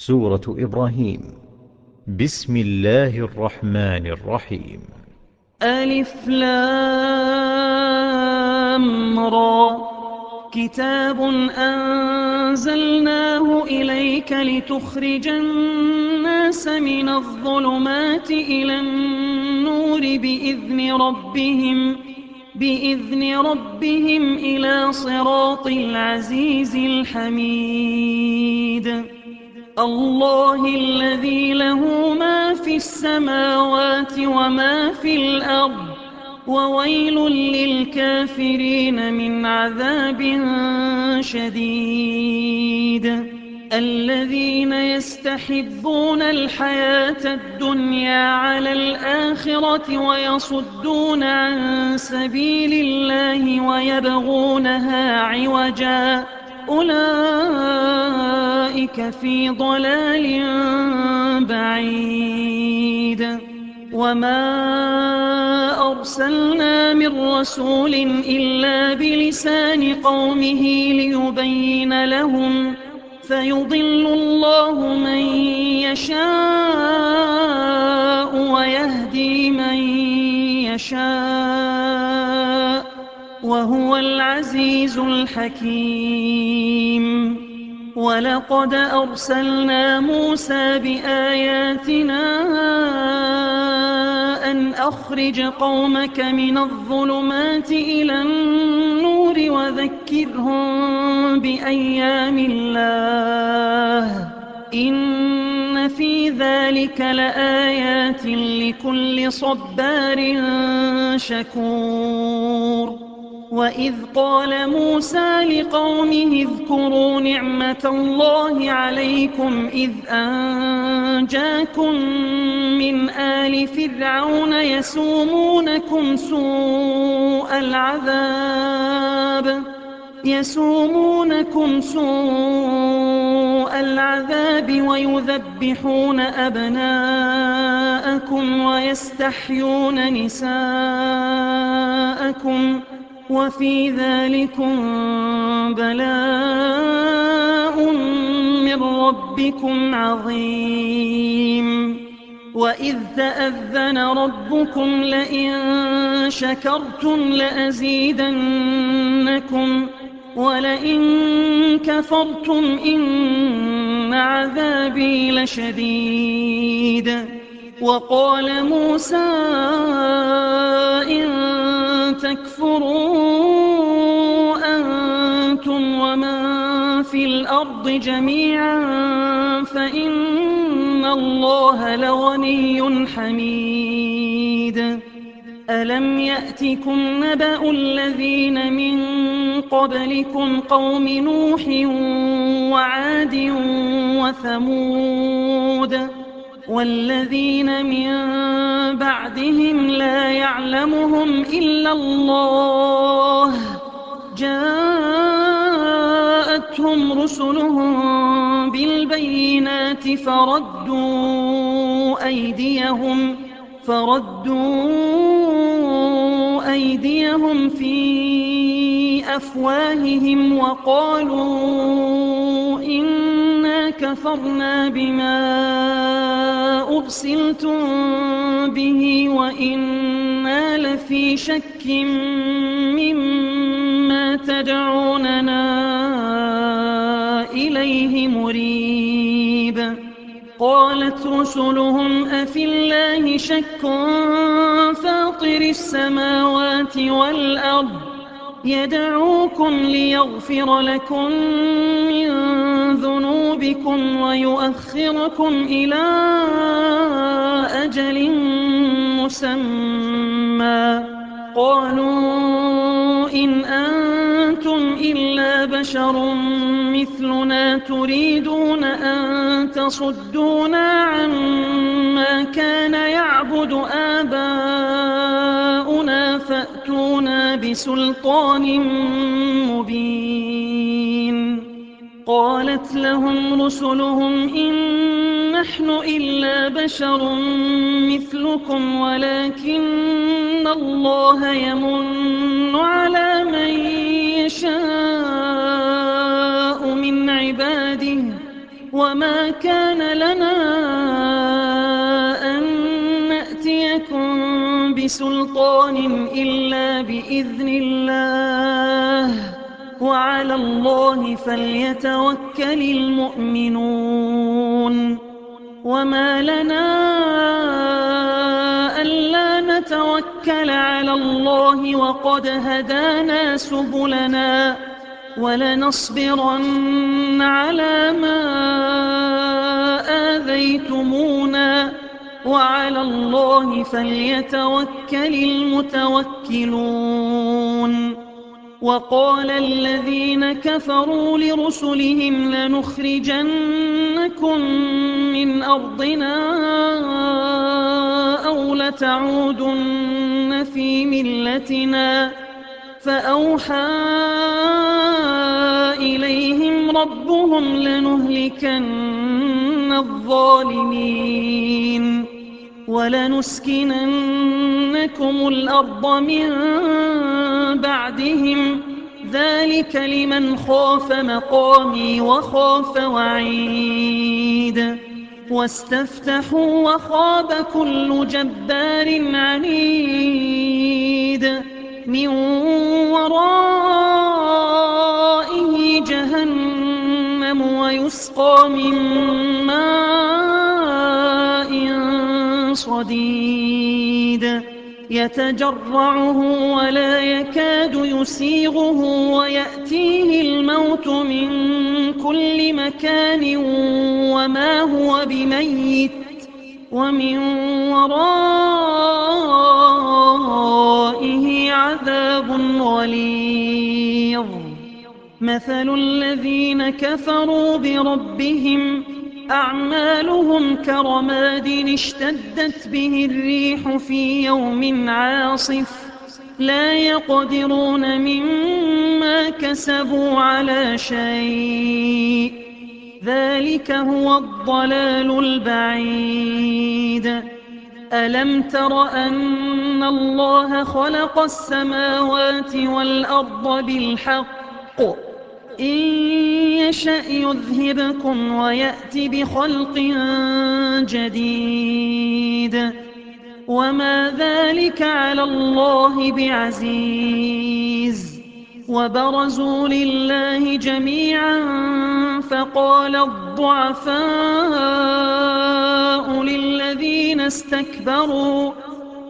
سورة إبراهيم. بسم الله الرحمن الرحيم. ألف لام را. كتاب أنزلناه إليك لتخرج الناس من الظلمات إلى النور بإذن ربهم إلى صراط العزيز الحميد. الله الذي له ما في السماوات وما في الأرض، وويل للكافرين من عذاب شديد. الذين يستحبون الحياة الدنيا على الآخرة ويصدون عن سبيل الله ويبغونها عوجا، أولئك في ضلال بعيد. وما أرسلنا من رسول إلا بلسان قومه ليبين لهم، فيضل الله من يشاء ويهدي من يشاء، وهو العزيز الحكيم. ولقد أرسلنا موسى بآياتنا أن أخرج قومك من الظلمات إلى النور وذكرهم بأيام الله، إن في ذلك لآيات لكل صبار شكور. وإذ قال موسى لقومه اذكروا نعمة الله عليكم إذ أنجاكم من آل فرعون يسومونكم سوء العذاب ويذبحون أبناءكم ويستحيون نساءكم، وفي ذلكم بلاء من ربكم عظيم. وإذ تأذن ربكم لئن شكرتم لأزيدنكم ولئن كفرتم إن عذابي لشديد. وقال موسى إن تكفروا أنتم ومن في الأرض جميعا فإن الله لغني حميد. ألم يأتكم نبأ الذين من قبلكم قوم نوح وعاد وثمود والذين من بعدهم لا يعلمهم إلا الله، جاءتهم رسلهم بالبينات فردوا أيديهم في أفواههم وقالوا إنا كفرنا بما أرسلتم به وإنا لفي شك مما تدعوننا إليه مريب. قالت رسلهم أفي الله شك فاطر السماوات والأرض يدعوكم ليغفر لكم من ذنوبكم ويؤخركم إلى أجل مسمى. قالوا إن أنتم إلا بشر مثلنا تريدون أن تصدونا عما كان يعبد آباؤنا فأتونا بسلطان مبين. قالت لهم رسلهم إن نحن إلا بشر مثلكم ولكن الله يمن على من يشاء من عباده وما كان لنا أن نأتيكم بسلطان إلا بإذن الله وعلى الله فليتوكل المؤمنون وما لنا ألا نتوكل على الله وقد هدانا سبلنا ولنصبرن على ما آذيتمونا وعلى الله فليتوكل المتوكلون وقال الذين كفروا لرسلهم لنخرجنكم من أرضنا أو لتعودن في ملتنا فأوحى إليهم ربهم لنهلكن الظالمين ولنسكننكم الأرض من بعدهم ذلك لمن خاف مقامي وخاف وعيد واستفتحوا وخاب كل جبار عنيد من ورائه جهنم ويسقى من ماء صديد يتجرعه ولا يكاد يسيغه ويأتيه الموت من كل مكان وما هو بميت ومن ورائه عذاب غليظ مثل الذين كفروا بربهم أعمالهم كرماد اشتدت به الريح في يوم عاصف لا يقدرون مما كسبوا على شيء ذلك هو الضلال البعيد ألم تر أن الله خلق السماوات والأرض بالحق إن يشأ يذهبكم ويأت بخلق جديد وما ذلك على الله بعزيز وبرزوا لله جميعا فقال الضعفاء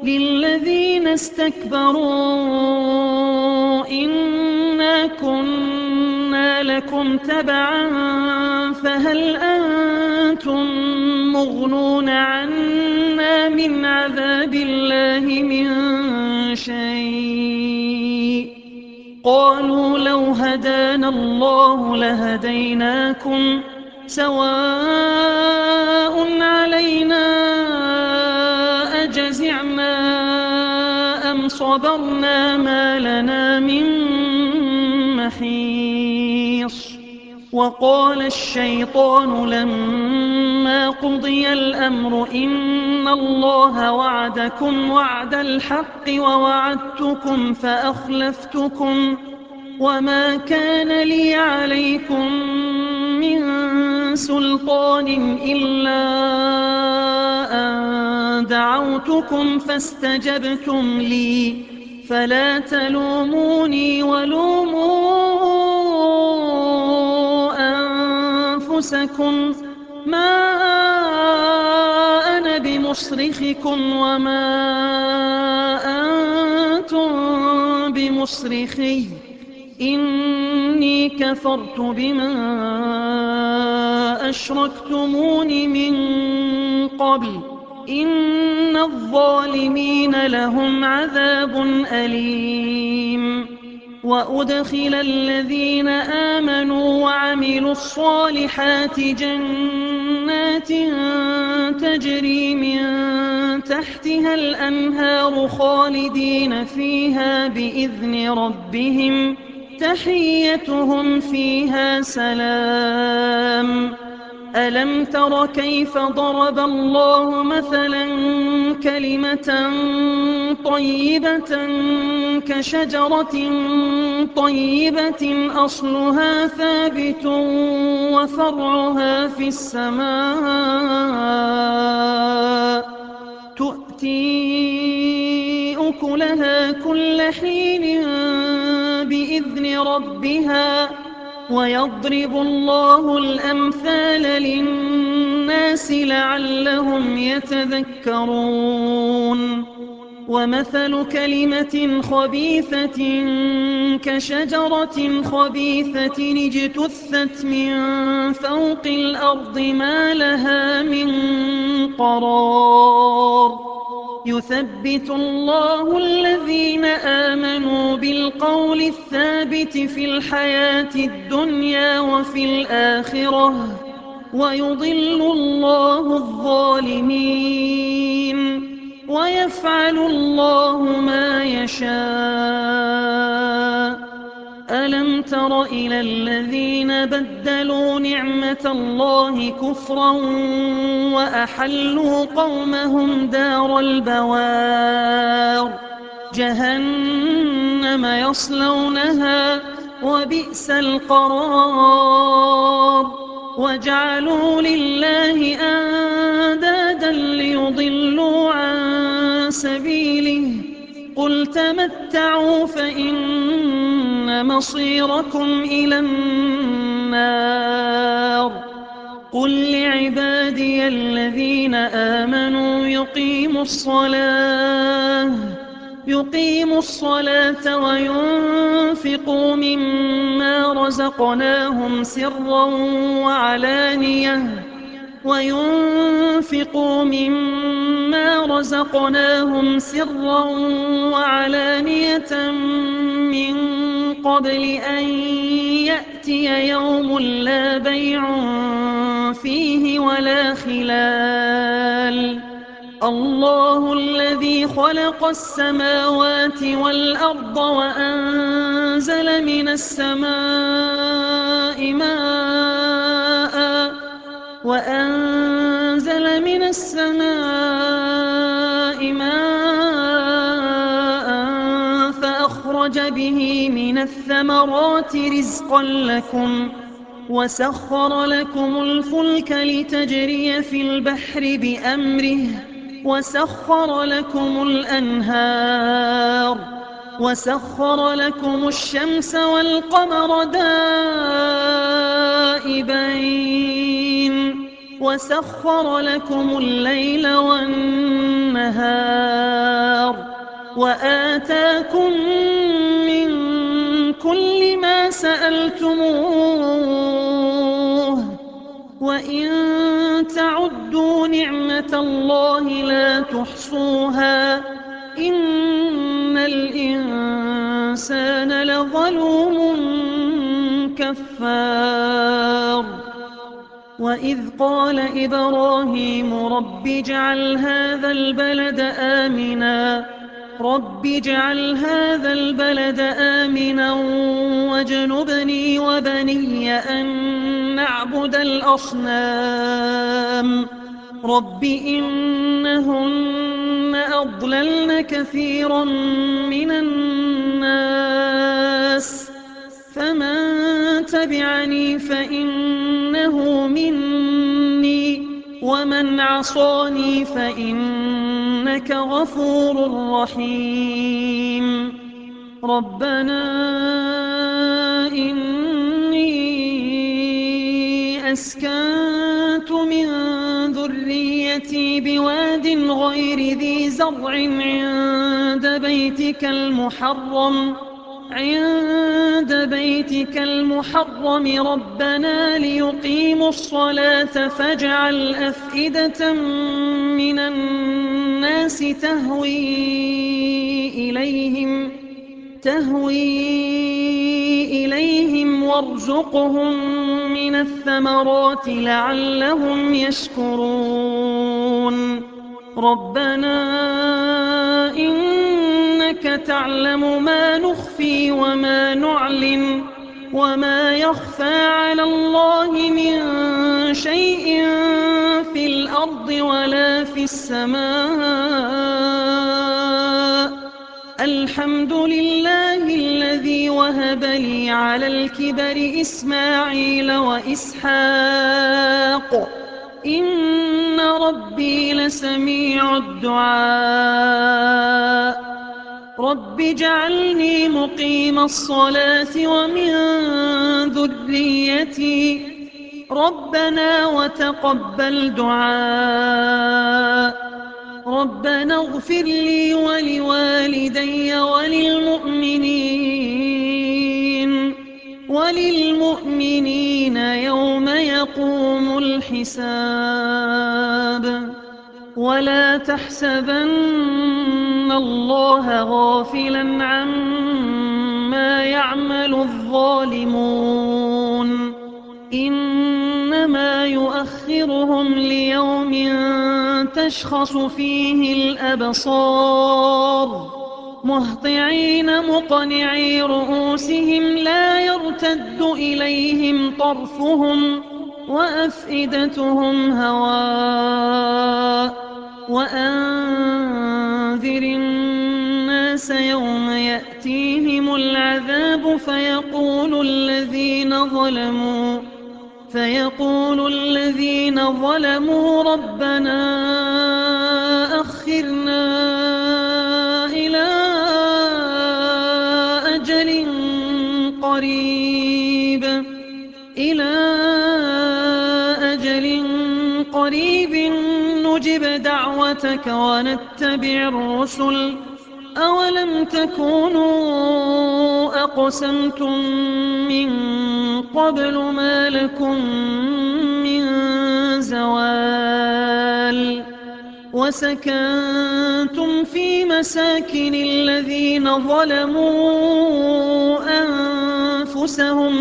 للذين استكبروا إنا كنا لكم تبعا فهل أنتم مغنون عنا من عذاب الله من شيء قالوا لو هدانا الله لهديناكم سواء علينا أجزعنا أم صبرنا ما لنا من محيص وقال الشيطان لما قضي الأمر إن الله وعدكم وعد الحق ووعدتكم فأخلفتكم وما كان لي عليكم من سلطان إلا أن دعوتكم فاستجبتم لي فلا تلوموني ولوموا أنفسكم ما أنا بمصرخكم وما أنتم بمصرخي إني كفرت بما أشركتمون من قبل إن الظالمين لهم عذاب أليم وأدخل الذين آمنوا وعملوا الصالحات جنات تجري من تحتها الأنهار خالدين فيها بإذن ربهم تحيتهم فيها سلام ألم تر كيف ضرب الله مثلا كلمة طيبة كشجرة طيبة أصلها ثابت وفرعها في السماء تؤتي أكلها كل حين بإذن ربها ويضرب الله الأمثال للناس لعلهم يتذكرون ومثل كلمة خبيثة كشجرة خبيثة اجتثت من فوق الأرض ما لها من قرار يثبت الله الذين آمنوا بالقول الثابت في الحياة الدنيا وفي الآخرة ويضل الله الظالمين ويفعل الله ما يشاء ألم تر إلى الذين بدلوا نعمة الله كفرا وأحلوا قومهم دار البوار جهنم يصلونها وبئس القرار وجعلوا لله أندادا ليضلوا عن سبيله قل تمتعوا فإن مصيركم إلى النار قل لعبادي الذين آمنوا يقيموا الصلاة وينفقوا مما رزقناهم سرا وعلانية من قبل أن يأتي يوم لا بيع فيه ولا خلال الله الذي خلق السماوات والأرض وأنزل من السماء ماء فأخرج به من الثمرات رزقا لكم وسخر لكم الفلك لتجري في البحر بأمره وسخر لكم الأنهار وسخر لكم الشمس والقمر دائبين وسخر لكم الليل والنهار وآتاكم من كل ما سألتموه وإن تعدوا نعمة الله لا تحصوها إن الإنسان لظلوم كفار وإذ قال إبراهيم رب اجعل هذا البلد آمنا واجنبني وبني أن نعبد الأصنام رب إنهن أضللن كثيرا من الناس فمن تبعني فإنه مني ومن عصاني فإنك غفور رحيم ربنا إني أسكنت من ذريتي بواد غير ذي زرع عند بيتك المحرم ربنا ليقيموا الصلاة فاجعل أفئدة من الناس تهوي إليهم وارزقهم من الثمرات لعلهم يشكرون ربنا إنك تعلم ما نخفي وما نعلن وما يخفى على الله من شيء في الأرض ولا في السماء. الحمد لله الذي وهب لي على الكبر إسماعيل وإسحاق إن ربي لسميع الدعاء. رب اجعلني مقيم الصلاة ومن ذريتي ربنا وتقبل دعاء. ربنا اغفر لي ولوالدي وللمؤمنين يوم يقوم الحساب. ولا تحسبن الله غافلا عما يعمل الظالمون إنما يؤخرهم ليوم تشخص فيه الأبصار مهطعين مقنعي رؤوسهم لا يرتد إليهم طرفهم وأفئدتهم هواء. وأنذر الناس يوم يأتيهم العذاب فيقول الذين ظلموا ربنا أخرنا إلى أجل قريب نجب دعوتك ونتبع الرسل أولم تكونوا أقسمتم من قبل ما لكم من زوال. وسكنتم في مساكن الذين ظلموا أنفسهم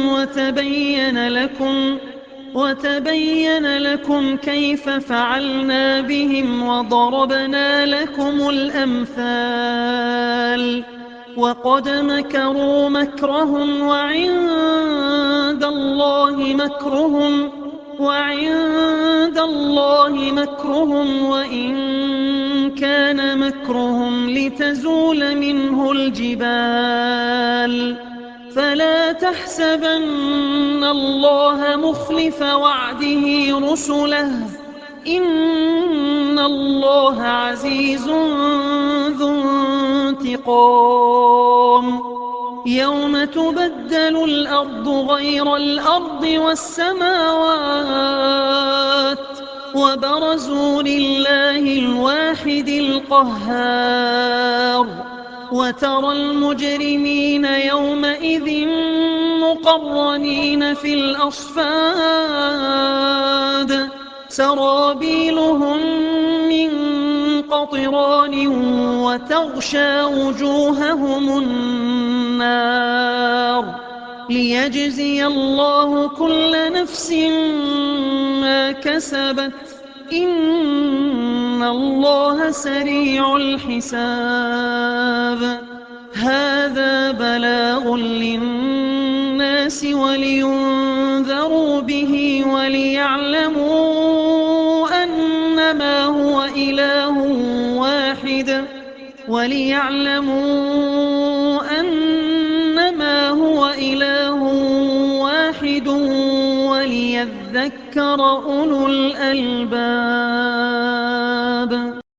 وتبين لكم كيف فعلنا بهم وضربنا لكم الأمثال. وقد مكروا مكرهم وعند الله مكرهم وإن كان مكرهم لتزول منه الجبال. فلا تحسبن الله مخلف وعده رسله إن الله عزيز ذو انتقام. يوم تبدل الأرض غير الأرض والسماوات وبرزوا لله الواحد القهار. وترى المجرمين يومئذ مقرنين في الأصفاد سرابيلهم من قطران وتغشى وجوههم النار ليجزي الله كل نفس ما كسبت إن الله سريع الحساب. هذا بلاغ للناس ولينذروا به وليعلموا أنما هو إله واحد وليذكر أولو الألباب.